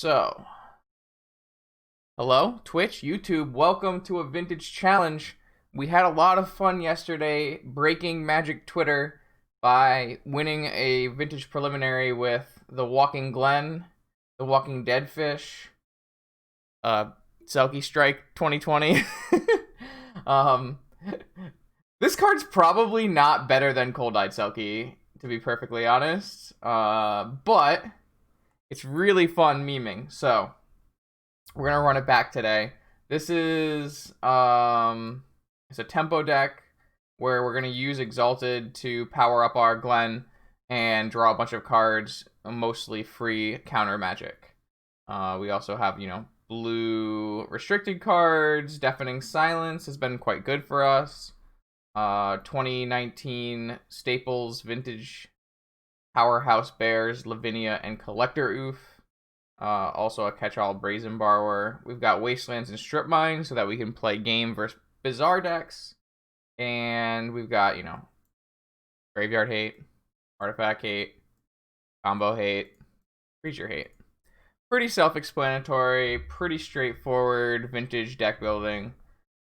So, hello, Twitch, YouTube, welcome to a vintage challenge. We had a lot of fun yesterday breaking Magic Twitter by winning a vintage preliminary with the Walking Glen, the Walking Dead Fish, Selkie Strike 2020. um, this card's probably not better than Cold Eyed Selkie, to be perfectly honest. But it's really fun meming, so we're gonna run it back today. This is it's a tempo deck where we're gonna use Exalted to power up our Glen and draw a bunch of cards, mostly free counter Magic. We also have, blue restricted cards. Deafening Silence has been quite good for us. 2019 Staples Vintage Powerhouse Bears, Lavinia, and Collector Oof. Also a catch-all Brazen Borrower. We've got Wastelands and Strip Mine so that we can play game versus bizarre decks. And we've got, Graveyard Hate, Artifact Hate, Combo Hate, Creature Hate. Pretty self-explanatory, pretty straightforward vintage deck building.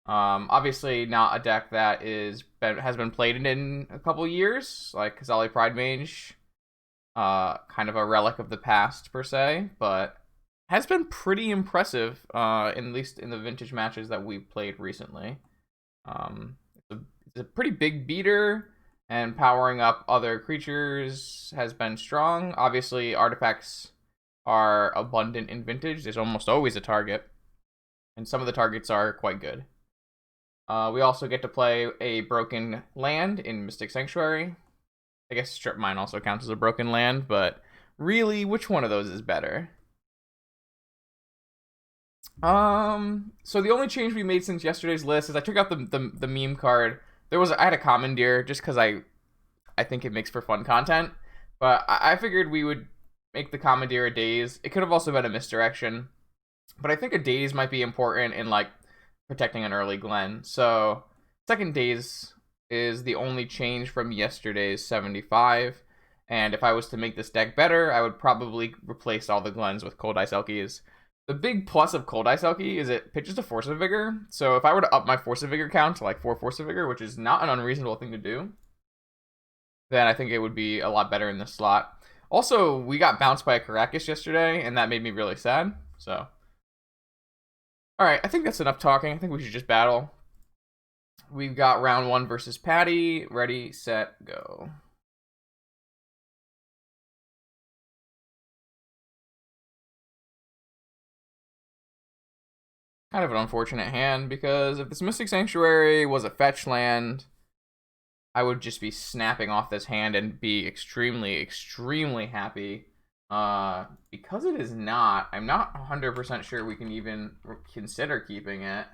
Obviously not a deck that has been played in a couple years, like Kazali Pridemage. Kind of a relic of the past per se, but has been pretty impressive, at least in the vintage matches that we've played recently. It's a pretty big beater, and powering up other creatures has been strong. Obviously, artifacts are abundant in vintage. There's almost always a target, and some of the targets are quite good. We also get to play a broken land in Mystic Sanctuary. I guess Strip Mine also counts as a broken land, but really, which one of those is better? So the only change we made since yesterday's list is I took out the meme card. I had a Commandeer just because I think it makes for fun content, but I figured we would make the Commandeer a Daze. It could have also been a Misdirection, but I think a Daze might be important in like protecting an early Glen. So second Daze is the only change from yesterday's 75. And if I was to make this deck better, I would probably replace all the Glens with Cold Eye Selkies. The big plus of Cold Eye Selkie is it pitches to Force of Vigor. So if I were to up my Force of Vigor count to like 4 Force of Vigor, which is not an unreasonable thing to do, then I think it would be a lot better in this slot. Also, we got bounced by a Karakas yesterday, and that made me really sad. So, alright, I think that's enough talking. I think we should just battle. We've got round 1 versus Patty. Ready, set, go. Kind of an unfortunate hand, because if this Mystic Sanctuary was a fetch land, I would just be snapping off this hand and be extremely, extremely happy. Because it is not, I'm not 100% sure we can even consider keeping it.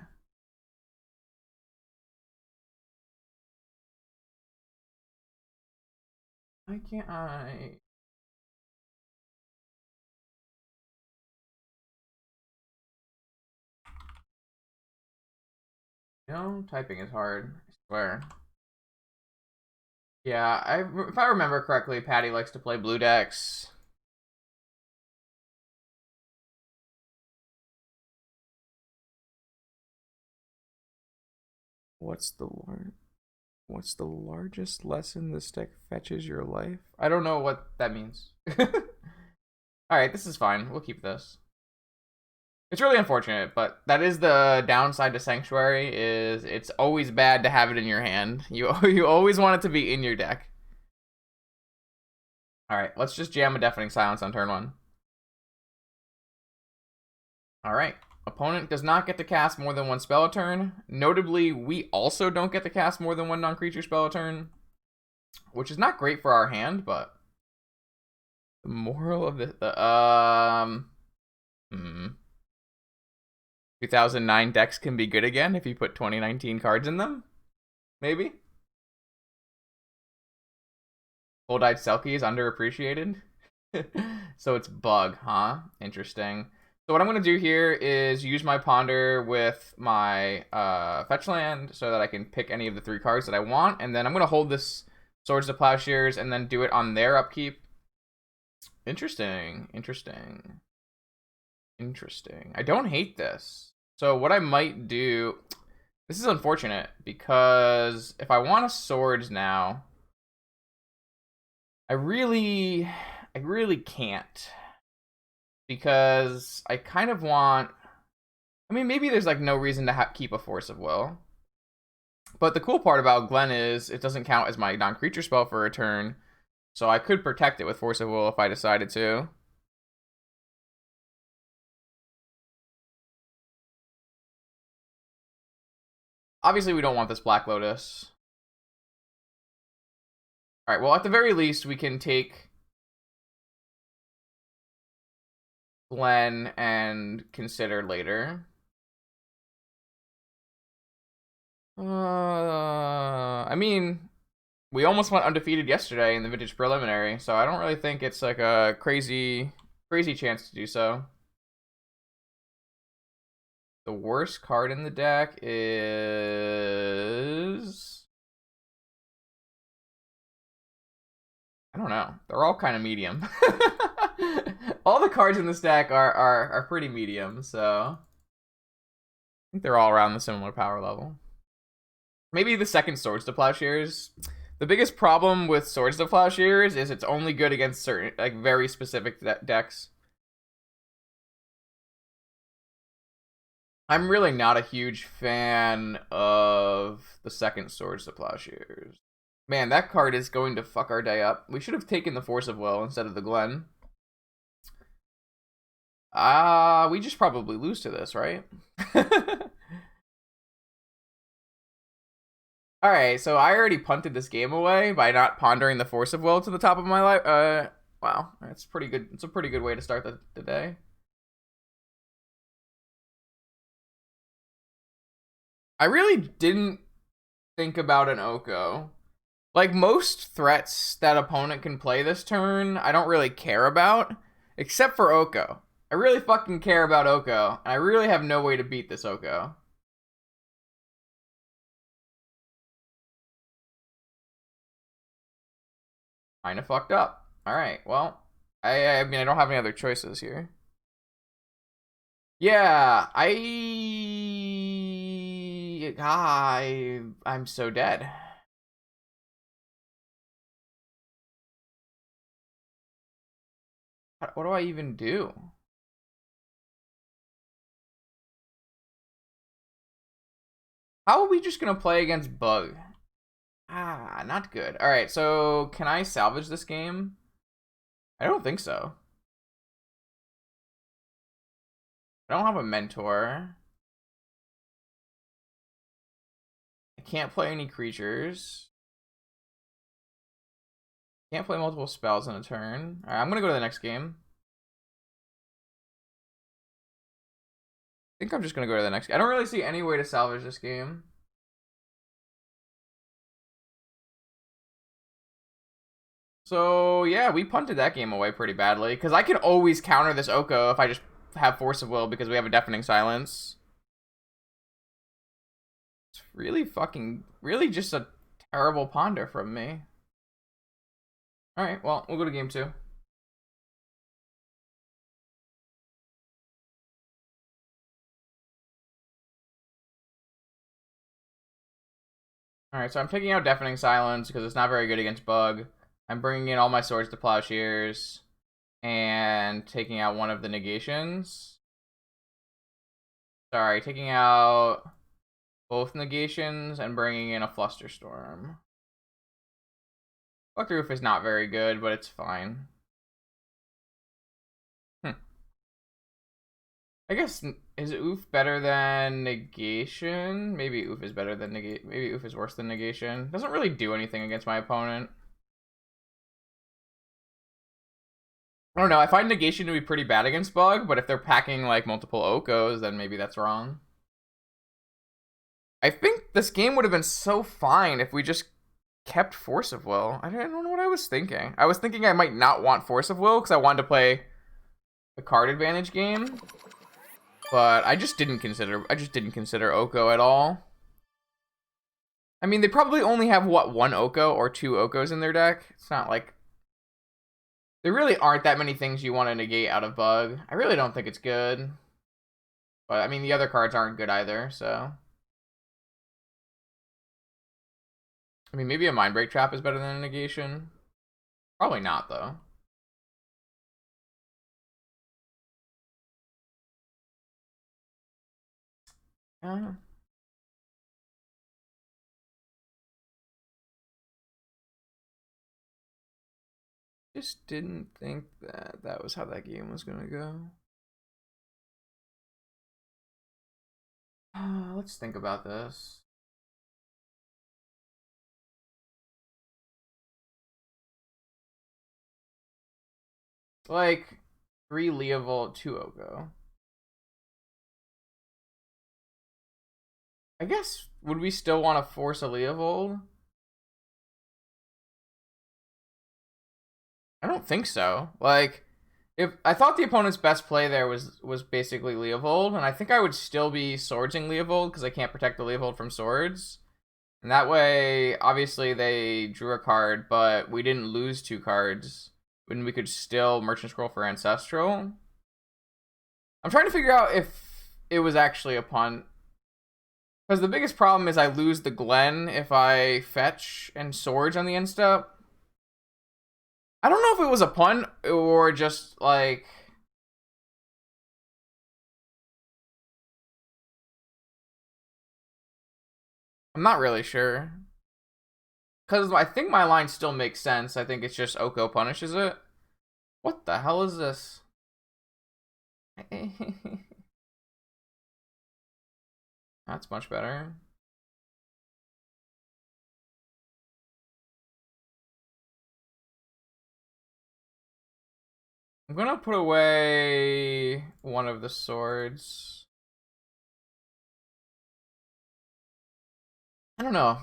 Why can't I? Typing is hard, I swear. Yeah, if I remember correctly, Patty likes to play blue decks. What's the largest lesson this deck fetches your life? I don't know what that means. Alright, this is fine. We'll keep this. It's really unfortunate, but that is the downside to Sanctuary, is it's always bad to have it in your hand. You always want it to be in your deck. Alright, let's just jam a Deafening Silence on turn 1. Alright. Opponent does not get to cast more than one spell a turn. Notably, we also don't get to cast more than one non-creature spell a turn, which is not great for our hand, but the moral of the 2009 decks can be good again if you put 2019 cards in them. Maybe. Cold Eyed Selkie is underappreciated. So it's Bug, huh? Interesting. So what I'm going to do here is use my Ponder with my fetch land so that I can pick any of the 3 cards that I want. And then I'm going to hold this Swords to Plowshares and then do it on their upkeep. Interesting. Interesting. I don't hate this. So what I might do... This is unfortunate, because if I want a swords now, I really can't. Because I kind of want... I mean, maybe there's, like, no reason to keep a Force of Will. But the cool part about Glen is it doesn't count as my non-creature spell for a turn, so I could protect it with Force of Will if I decided to. Obviously, we don't want this Black Lotus. Alright, well, at the very least, we can take Glen and consider later. I mean, we almost went undefeated yesterday in the Vintage Preliminary, so I don't really think it's like a crazy chance to do so. The worst card in the deck is... I don't know. They're all kind of medium. All the cards in this deck are pretty medium, so... I think they're all around the similar power level. Maybe the second Swords to Plowshares. The biggest problem with Swords to Plowshares is it's only good against certain, like, very specific decks. I'm really not a huge fan of the second Swords to Plowshares. Man, that card is going to fuck our day up. We should have taken the Force of Will instead of the Glen. We just probably lose to this, right? Alright, so I already punted this game away by not pondering the Force of Will to the top of my life. Wow, that's pretty good. It's a pretty good way to start the day. I really didn't think about an Oko. Like, most threats that opponent can play this turn, I don't really care about, except for Oko. I really fucking care about Oko, and I really have no way to beat this Oko. Kinda fucked up. Alright, well, I mean, I don't have any other choices here. Yeah, I'm so dead. What do I even do? How are we just gonna play against Bug? Not good. Alright, so can I salvage this game? I don't think so. I don't have a mentor. I can't play any creatures. Can't play multiple spells in a turn. Alright, I'm gonna go to the next game. I think I'm just gonna go to the next game. I don't really see any way to salvage this game. So, yeah, we punted that game away pretty badly. Because I can always counter this Oko if I just have Force of Will because we have a Deafening Silence. It's really just a terrible ponder from me. Alright, well, we'll go to game 2. Alright, so I'm taking out Deafening Silence because it's not very good against Bug. I'm bringing in all my Swords to Plowshares and taking out one of the negations. Sorry, taking out both negations and bringing in a Flusterstorm. Roof is not very good, but it's fine. I guess, is Oof better than Negation? Maybe Oof is better than Negation. Maybe Oof is worse than Negation. Doesn't really do anything against my opponent. I don't know, I find Negation to be pretty bad against Bug, but if they're packing, like, multiple Okos, then maybe that's wrong. I think this game would have been so fine if we just kept Force of Will. I don't know what I was thinking. I was thinking I might not want Force of Will because I wanted to play the card advantage game. But I just didn't consider Oko at all. I mean, they probably only have, what, one Oko or two Okos in their deck? It's not like There really aren't that many things you want to negate out of Bug. I really don't think it's good. But, I mean, the other cards aren't good either, so... I mean, maybe a Mind Break Trap is better than a negation. Probably not, though. Uh, just didn't think that that was how that game was gonna go. Let's think about this. Like 3 Leovold, 2 Oko. I guess, would we still want to force a Leovold? I don't think so. Like, if I thought the opponent's best play there was basically Leovold, and I think I would still be swordsing Leovold because I can't protect the Leovold from swords. And that way, obviously, they drew a card, but we didn't lose 2 cards. When we could still Merchant Scroll for Ancestral. I'm trying to figure out if it was actually a punt. Because the biggest problem is I lose the Glen if I fetch and swords on the end step. I don't know if it was a punt or just like... I'm not really sure. Because I think my line still makes sense. I think it's just Oko punishes it. What the hell is this? That's much better. I'm gonna put away one of the swords. I don't know.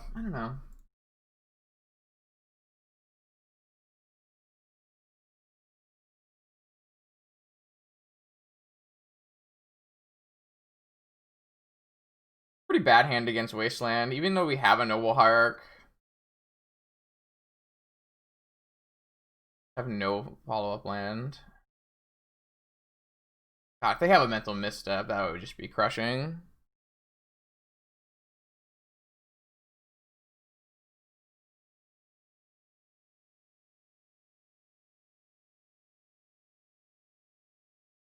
Pretty bad hand against Wasteland, even though we have a Noble Hierarch. I have no follow-up land. God, if they have a Mental Misstep, that would just be crushing.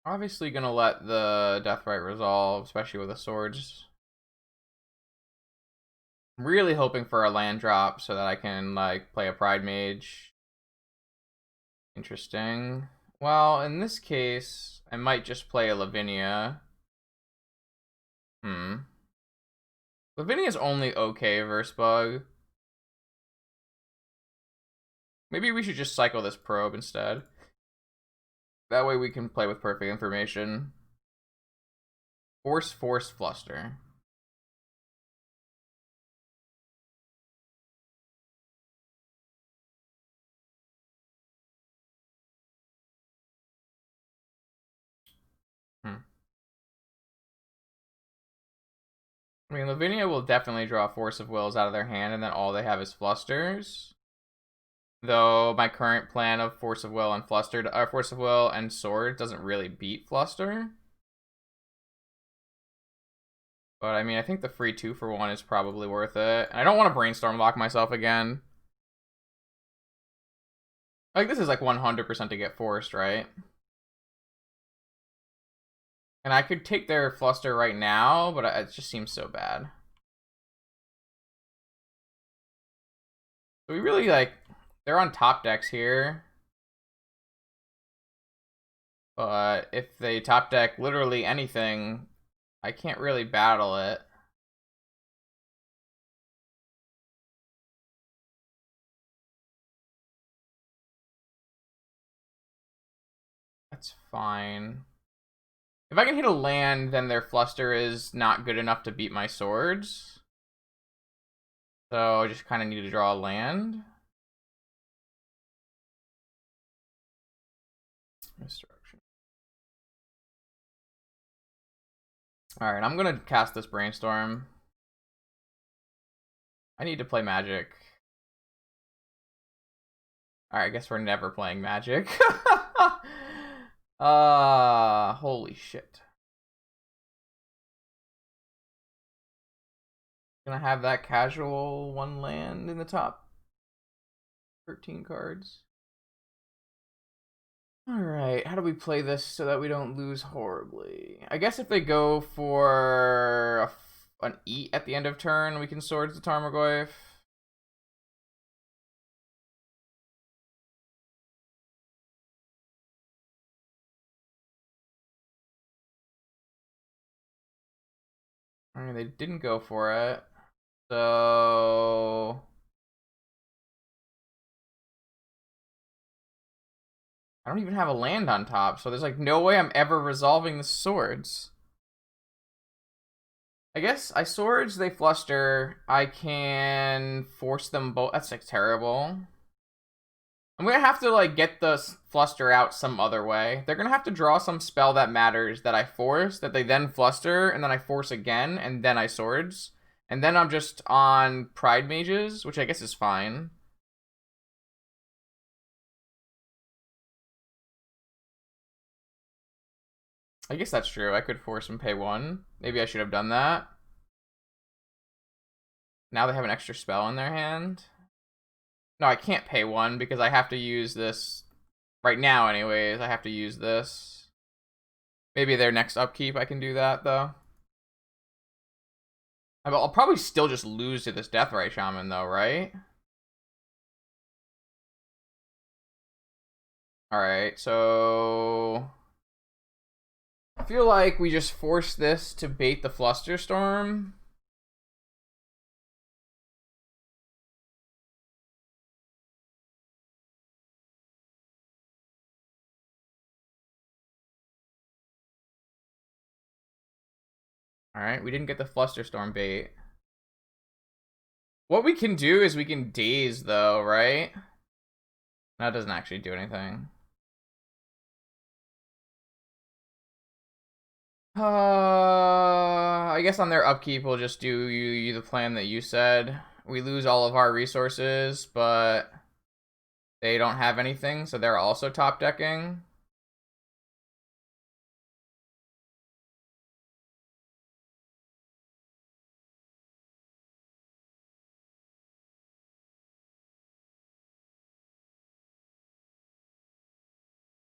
Obviously gonna let the Deathrite resolve, especially with the swords. I'm really hoping for a land drop so that I can like play a Pride Mage. Interesting. Well, in this case, I might just play a Lavinia. Lavinia's only okay versus Bug. Maybe we should just cycle this Probe instead. That way we can play with perfect information. Force, Fluster. I mean, Lavinia will definitely draw Force of Wills out of their hand, and then all they have is Flusters. Though my current plan of Force of Will and Force of Will and Sword doesn't really beat Fluster. But I mean, I think the free 2-for-1 is probably worth it. And I don't want to Brainstorm lock myself again. Like, this is like 100% to get forced, right? And I could take their Fluster right now, but it just seems so bad. So we really, like, they're on top decks here. But if they top deck literally anything, I can't really battle it. That's fine. If I can hit a land, then their Fluster is not good enough to beat my swords. So I just kind of need to draw a land. Misdirection. Alright, I'm gonna cast this Brainstorm. I need to play Magic. Alright, I guess we're never playing Magic. Holy shit. Gonna have that casual one land in the top 13 cards. Alright, how do we play this so that we don't lose horribly? I guess if they go for an eat at the end of turn, we can Swords the Tarmogoyf. Alright, they didn't go for it. So I don't even have a land on top, so there's like no way I'm ever resolving the swords. I guess I swords, they fluster. I can force them both. That's like terrible. I'm gonna have to like get the fluster out some other way. They're gonna have to draw some spell that matters that I force, that they then fluster, and then I force again, and then I swords. And then I'm just on Pride Mages, which I guess is fine. I guess that's true. I could force and pay one. Maybe I should have done that. Now they have an extra spell in their hand. No, I can't pay one because I have to use this. Right now, anyways, I have to use this. Maybe their next upkeep I can do that, though. I'll probably still just lose to this Deathrite Shaman, though, right? Alright, so I feel like we just force this to bait the Flusterstorm. Alright, we didn't get the Flusterstorm bait. What we can do is we can Daze, though, right? That doesn't actually do anything. I guess on their upkeep, we'll just do you the plan that you said. We lose all of our resources, but they don't have anything, so they're also top decking.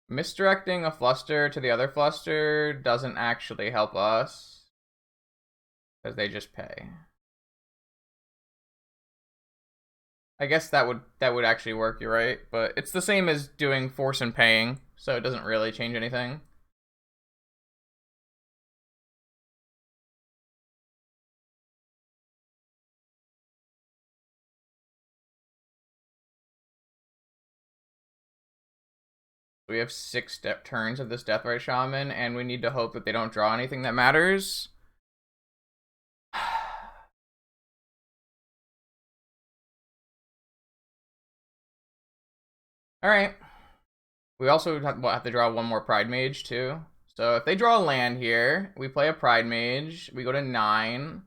Misdirecting a Fluster to the other Fluster doesn't actually help us, because they just pay. I guess that would actually work, you're right, but it's the same as doing force and paying, so it doesn't really change anything. We have 6 turns of this Deathrite Shaman, and we need to hope that they don't draw anything that matters. Alright. We also have to draw one more Pride Mage, too. So if they draw a land here, we play a Pride Mage, we go to 9.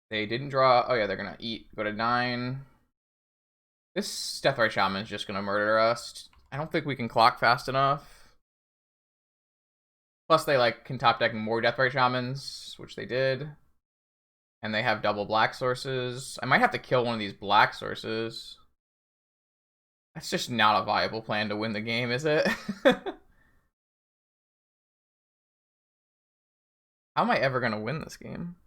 They didn't draw. Oh, yeah, they're going to eat. Go to 9. This Deathrite Shaman is just going to murder us. I don't think we can clock fast enough. Plus, they like can top deck more Deathrite Shamans, which they did. And they have double black sources. I might have to kill one of these black sources. That's just not a viable plan to win the game, is it? How am I ever going to win this game?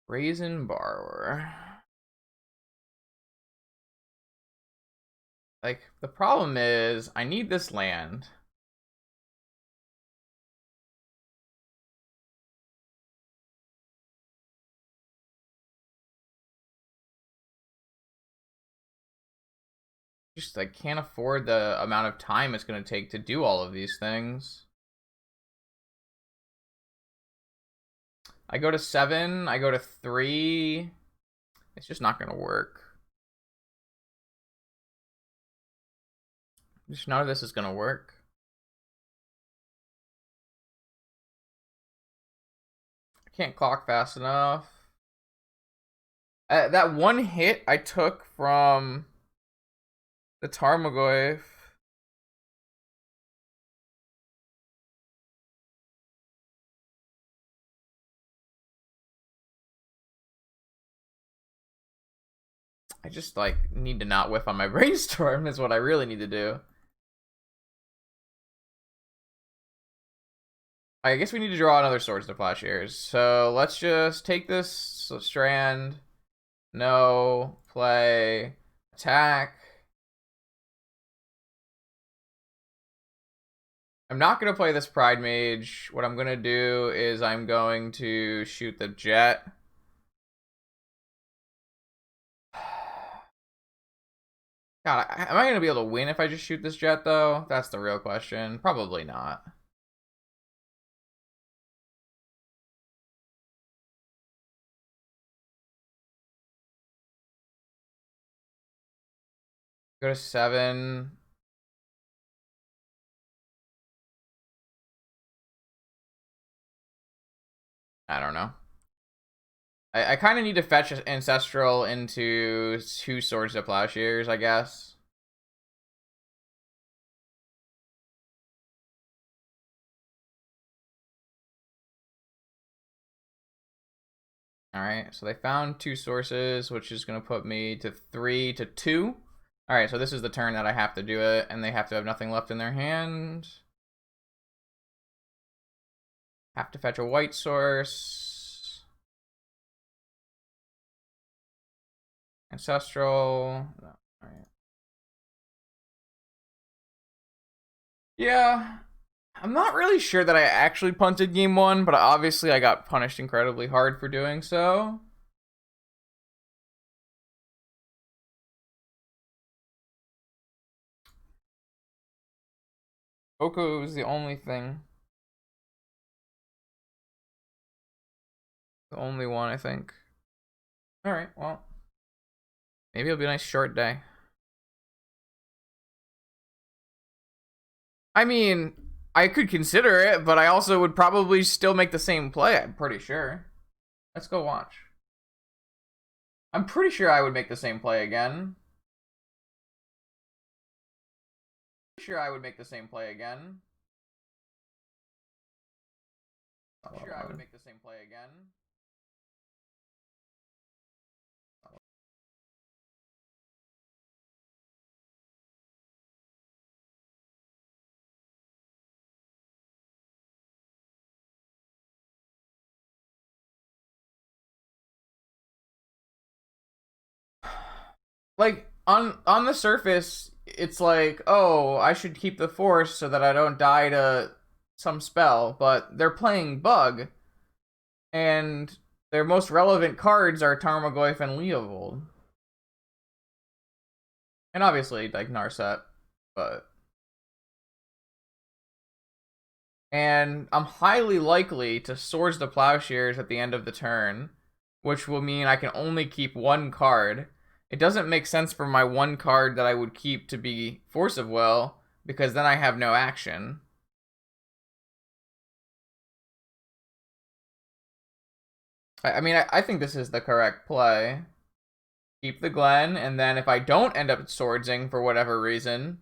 Brazen Borrower. Like, the problem is, I need this land. Just, like, can't afford the amount of time it's going to take to do all of these things. I go to 7, I go to 3. It's just not gonna work. Just none of this is gonna work. I can't clock fast enough. That one hit I took from the Tarmogoyf. I just like need to not whiff on my brainstorm is what I really need to do. I guess we need to draw another Swords to Plowshares. So let's just take this strand. No, play, attack. I'm not going to play this Pride Mage. What I'm going to do is I'm going to shoot the Jet. God, am I going to be able to win if I just shoot this Jet, though? That's the real question. Probably not. Go to 7. I don't know. I kind of need to fetch Ancestral into 2 Swords to Plowshares, I guess. Alright, so they found 2 sources, which is going to put me to 3 to 2. Alright, so this is the turn that I have to do it, and they have to have nothing left in their hand. Have to fetch a white source. Ancestral. No. Alright. Yeah. I'm not really sure that I actually punted game 1, but obviously I got punished incredibly hard for doing so. Oko is the only thing. The only one, I think. Alright, well. Maybe it'll be a nice short day. I mean, I could consider it, but I also would probably still make the same play, I'm pretty sure. Let's go watch. I'm pretty sure I would make the same play again. Sure I would make the same play again. Sure I would make the same play again. Like on the surface, it's like, oh, I should keep the force so that I don't die to some spell, but they're playing Bug, and their most relevant cards are Tarmogoyf and Leovold. And obviously, like, Narset, but... And I'm highly likely to Swords to Plowshares at the end of the turn, which will mean I can only keep 1 card. It doesn't make sense for my 1 card that I would keep to be Force of Will, because then I have no action. I mean, I think this is the correct play. Keep the Glen, and then if I don't end up swordsing for whatever reason,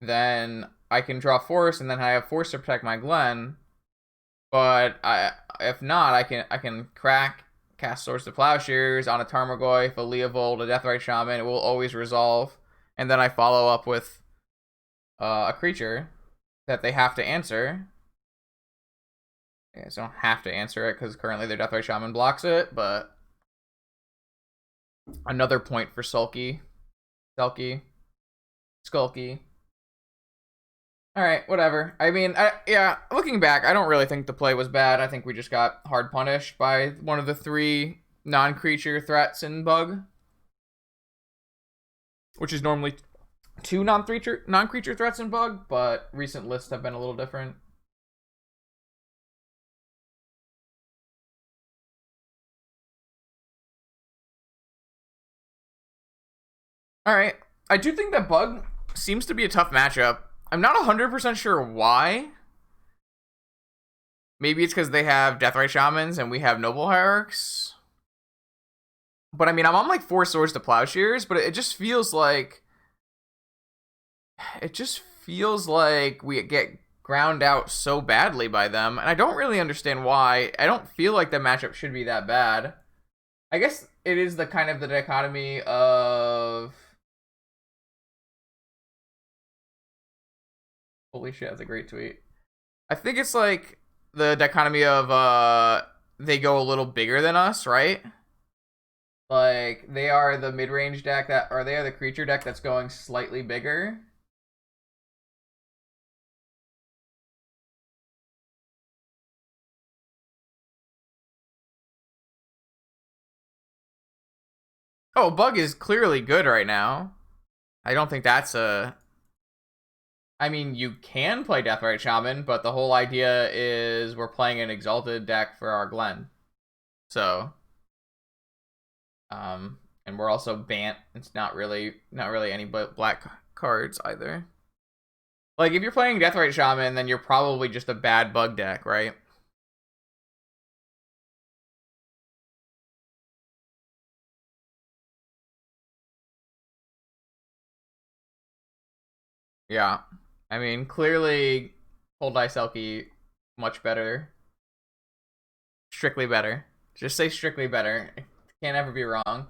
then I can draw Force, and then I have Force to protect my Glen. But if not, I can cast Swords to Plowshares on a Tarmogoyf, a Leovold, a Deathrite Shaman. It will always resolve, and then I follow up with a creature that they have to answer. Yeah, so I don't have to answer it because currently their Deathrite Shaman blocks it, but another point for Skulky. Alright, whatever. I mean, yeah, looking back, I don't really think the play was bad. I think we just got hard punished by one of the 3 non-creature threats in Bug. Which is normally 2 non-creature threats in Bug, but recent lists have been a little different. All right. I do think that Bug seems to be a tough matchup. I'm not 100% sure why. Maybe it's because they have Deathrite Shamans and we have Noble Hierarchs. But I mean, I'm on like 4 Swords to Plowshares, but it just feels like... It just feels like we get ground out so badly by them, and I don't really understand why. I don't feel like the matchup should be that bad. I guess it is the kind of the dichotomy of... Holy shit, that's a great tweet. I think it's like the dichotomy of they go a little bigger than us, right? Like they are the mid-range deck that, or they are the creature deck that's going slightly bigger. Oh, Bug is clearly good right now. I don't think that's a... I mean, you can play Deathrite Shaman, but the whole idea is we're playing an Exalted deck for our Glen. So, and we're also Bant. It's not really any black cards either. Like, if you're playing Deathrite Shaman, then you're probably just a bad Bug deck, right? Yeah. I mean, clearly, Cold Ice Elky, much better. Strictly better. Just say strictly better. Can't ever be wrong.